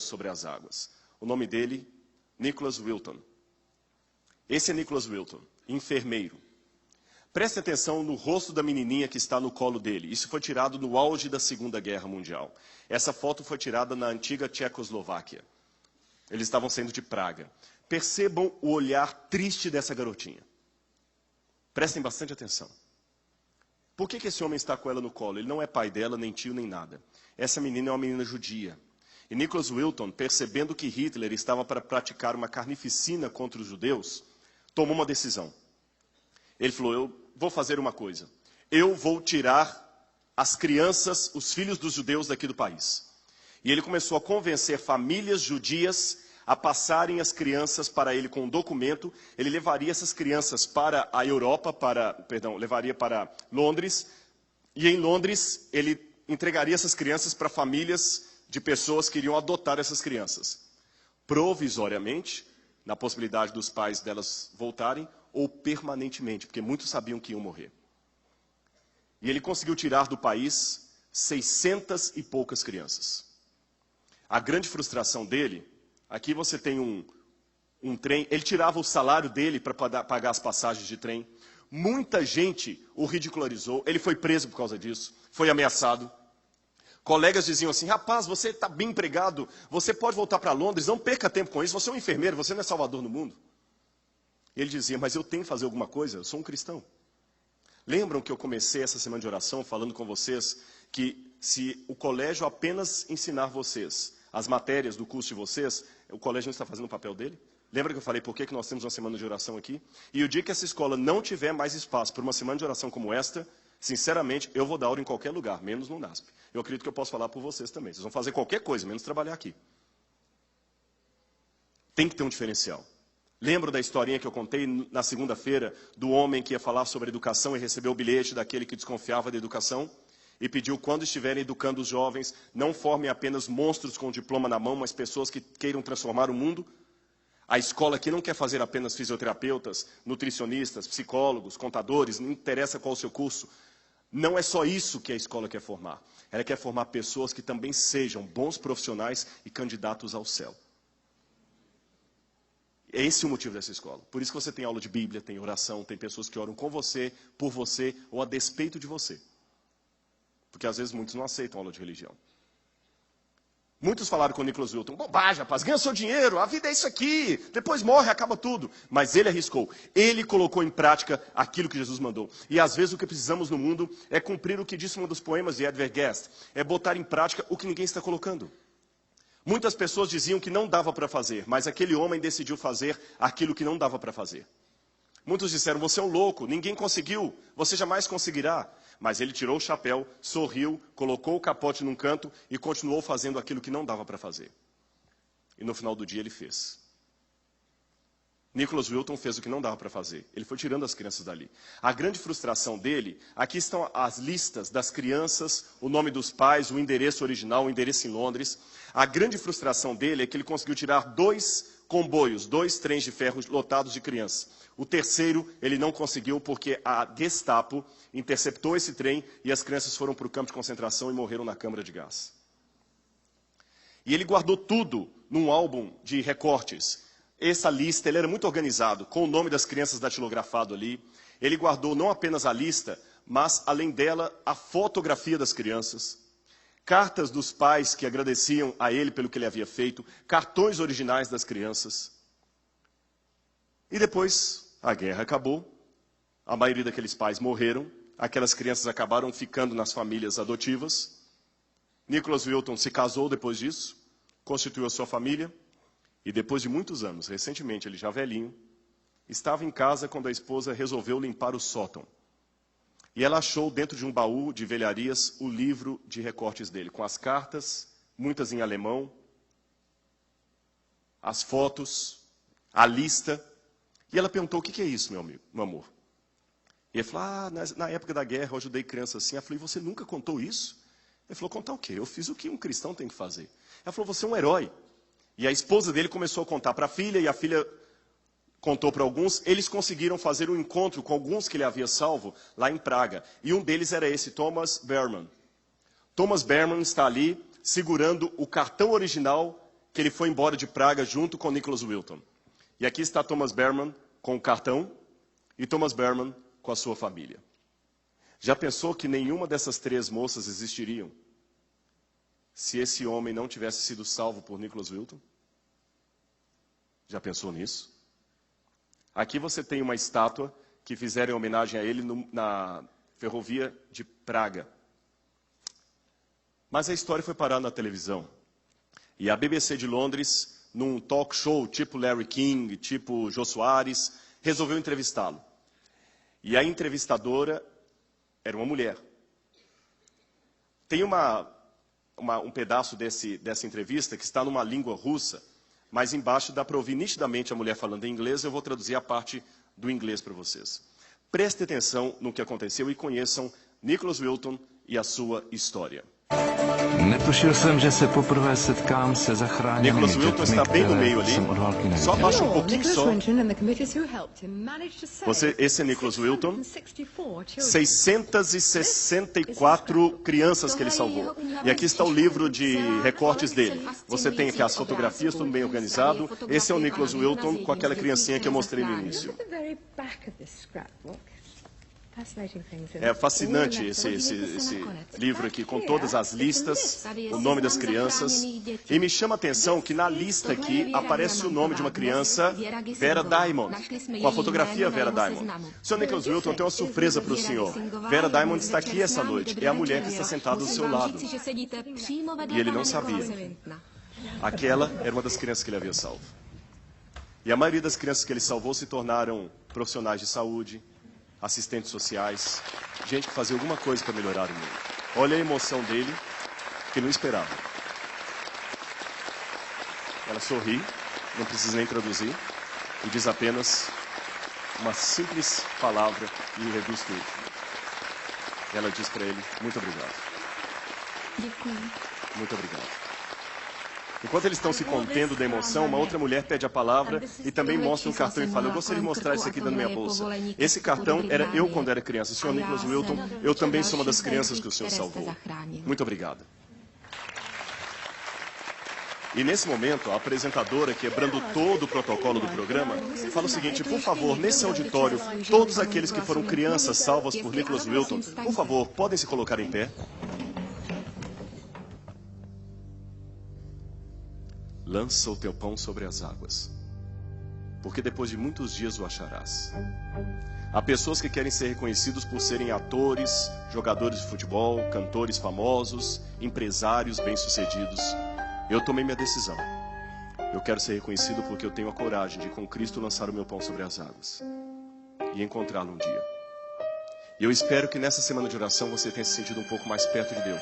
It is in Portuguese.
sobre as águas. O nome dele, Nicholas Wilton. Esse é Nicholas Wilton, enfermeiro. Preste atenção no rosto da menininha que está no colo dele. Isso foi tirado no auge da Segunda Guerra Mundial. Essa foto foi tirada na antiga Tchecoslováquia. Eles estavam saindo de Praga. Percebam o olhar triste dessa garotinha. Prestem bastante atenção. Por que esse homem está com ela no colo? Ele não é pai dela, nem tio, nem nada. Essa menina é uma menina judia. E Nicholas Wilton, percebendo que Hitler estava para praticar uma carnificina contra os judeus, tomou uma decisão. Ele falou, eu vou fazer uma coisa. Eu vou tirar as crianças, os filhos dos judeus daqui do país. E ele começou a convencer famílias judias a passarem as crianças para ele com um documento. Ele levaria essas crianças para a Europa, levaria para Londres. E em Londres, ele entregaria essas crianças para famílias de pessoas que iriam adotar essas crianças. Provisoriamente, na possibilidade dos pais delas voltarem, ou permanentemente, porque muitos sabiam que iam morrer. E ele conseguiu tirar do país 600 e poucas crianças. A grande frustração dele, aqui você tem um trem, ele tirava o salário dele para pagar as passagens de trem. Muita gente o ridicularizou, ele foi preso por causa disso, foi ameaçado. Colegas diziam assim, rapaz, você está bem empregado, você pode voltar para Londres, não perca tempo com isso, você é um enfermeiro, você não é salvador no mundo. Ele dizia, mas eu tenho que fazer alguma coisa, eu sou um cristão. Lembram que eu comecei essa semana de oração falando com vocês que se o colégio apenas ensinar vocês as matérias do curso de vocês, o colégio não está fazendo o papel dele? Lembra que eu falei por que nós temos uma semana de oração aqui? E o dia que essa escola não tiver mais espaço para uma semana de oração como esta, sinceramente, eu vou dar aula em qualquer lugar, menos no NASP. Eu acredito que eu posso falar por vocês também. Vocês vão fazer qualquer coisa, menos trabalhar aqui. Tem que ter um diferencial. Lembro da historinha que eu contei na segunda-feira do homem que ia falar sobre educação e recebeu o bilhete daquele que desconfiava da educação e pediu, quando estiverem educando os jovens, não formem apenas monstros com o diploma na mão, mas pessoas que queiram transformar o mundo. A escola aqui não quer fazer apenas fisioterapeutas, nutricionistas, psicólogos, contadores, não interessa qual o seu curso. Não é só isso que a escola quer formar. Ela quer formar pessoas que também sejam bons profissionais e candidatos ao céu. É esse o motivo dessa escola. Por isso que você tem aula de Bíblia, tem oração, tem pessoas que oram com você, por você ou a despeito de você. Porque às vezes muitos não aceitam aula de religião. Muitos falaram com o Nicholas Wilton, bobagem, rapaz, ganha seu dinheiro, a vida é isso aqui, depois morre, acaba tudo. Mas ele arriscou, ele colocou em prática aquilo que Jesus mandou. E às vezes o que precisamos no mundo é cumprir o que disse um dos poemas de Edward Guest, é botar em prática o que ninguém está colocando. Muitas pessoas diziam que não dava para fazer, mas aquele homem decidiu fazer aquilo que não dava para fazer. Muitos disseram, você é um louco, ninguém conseguiu, você jamais conseguirá. Mas ele tirou o chapéu, sorriu, colocou o capote num canto e continuou fazendo aquilo que não dava para fazer. E no final do dia ele fez. Nicholas Wilton fez o que não dava para fazer. Ele foi tirando as crianças dali. A grande frustração dele, aqui estão as listas das crianças, o nome dos pais, o endereço original, o endereço em Londres. A grande frustração dele é que ele conseguiu tirar 2 comboios, 2 trens de ferro lotados de crianças. O terceiro ele não conseguiu porque a Gestapo interceptou esse trem e as crianças foram para o campo de concentração e morreram na câmara de gás. E ele guardou tudo num álbum de recortes. Essa lista, ele era muito organizado, com o nome das crianças datilografado ali. Ele guardou não apenas a lista, mas, além dela, a fotografia das crianças, cartas dos pais que agradeciam a ele pelo que ele havia feito, cartões originais das crianças. E depois, a guerra acabou, a maioria daqueles pais morreram, aquelas crianças acabaram ficando nas famílias adotivas. Nicholas Wilton se casou depois disso, constituiu a sua família, e depois de muitos anos, recentemente, ele já velhinho, estava em casa quando a esposa resolveu limpar o sótão. E ela achou dentro de um baú de velharias o livro de recortes dele, com as cartas, muitas em alemão, as fotos, a lista. E ela perguntou, o que é isso, meu amigo, meu amor? E ele falou, na época da guerra eu ajudei criança assim. Ela falou, e você nunca contou isso? Ele falou, contar o quê? Eu fiz o que um cristão tem que fazer. Ela falou, você é um herói. E a esposa dele começou a contar para a filha, e a filha contou para alguns. Eles conseguiram fazer um encontro com alguns que ele havia salvo lá em Praga. E um deles era esse, Thomas Berman. Thomas Berman está ali segurando o cartão original que ele foi embora de Praga junto com Nicholas Wilton. E aqui está Thomas Berman com o cartão e Thomas Berman com a sua família. Já pensou que nenhuma dessas 3 moças existiriam se esse homem não tivesse sido salvo por Nicholas Wilton? Já pensou nisso? Aqui você tem uma estátua que fizeram em homenagem a ele na ferrovia de Praga. Mas a história foi parar na televisão. E a BBC de Londres, num talk show tipo Larry King, tipo Jô Soares, resolveu entrevistá-lo. E a entrevistadora era uma mulher. Tem um pedaço dessa entrevista que está numa língua russa, mas embaixo dá para ouvir nitidamente a mulher falando em inglês. Eu vou traduzir a parte do inglês para vocês. Prestem atenção no que aconteceu e conheçam Nicholas Wilton e a sua história. Netušil jsem, že se poprvé setkám se zachráněnými Nicholas Wilton está bem no meio ali. Só abaixa um pouquinho só. Esse é Nicholas Wilton. 664 crianças que ele salvou. E aqui está o livro de recortes dele. Você tem aqui as fotografias, tudo bem organizado. Esse é o Nicholas Wilton com aquela criancinha que eu mostrei no início. É fascinante esse livro aqui, com todas as listas, o nome das crianças. E me chama a atenção que na lista aqui aparece o nome de uma criança, Vera Diamond, com a fotografia Vera Diamond. Sr. Nicholas Wilton, tem uma surpresa para o senhor. Vera Diamond está aqui essa noite. É a mulher que está sentada do seu lado. E ele não sabia. Aquela era uma das crianças que ele havia salvo. E a maioria das crianças que ele salvou se tornaram profissionais de saúde, assistentes sociais, gente que fazia alguma coisa para melhorar o mundo. Olha a emoção dele, que não esperava. Ela sorri, não precisa nem traduzir, e diz apenas uma simples palavra e reduz tudo. Ela diz para ele, muito obrigado. Muito obrigado. Enquanto eles estão se contendo da emoção, uma outra mulher pede a palavra e também mostra um cartão e fala, eu gostaria de mostrar isso aqui dentro da minha bolsa. Esse cartão era eu quando era criança. Sr. Nicholas Wilton, eu também sou uma das crianças que o senhor salvou. Muito obrigado. E nesse momento, a apresentadora, quebrando todo o protocolo do programa, fala o seguinte, por favor, nesse auditório, todos aqueles que foram crianças salvas por Nicholas Wilton, por favor, podem se colocar em pé? Lança o teu pão sobre as águas, porque depois de muitos dias o acharás. Há pessoas que querem ser reconhecidos por serem atores, jogadores de futebol, cantores famosos, empresários bem-sucedidos. Eu tomei minha decisão. Eu quero ser reconhecido porque eu tenho a coragem de, com Cristo, lançar o meu pão sobre as águas e encontrá-lo um dia. E eu espero que nessa semana de oração você tenha se sentido um pouco mais perto de Deus.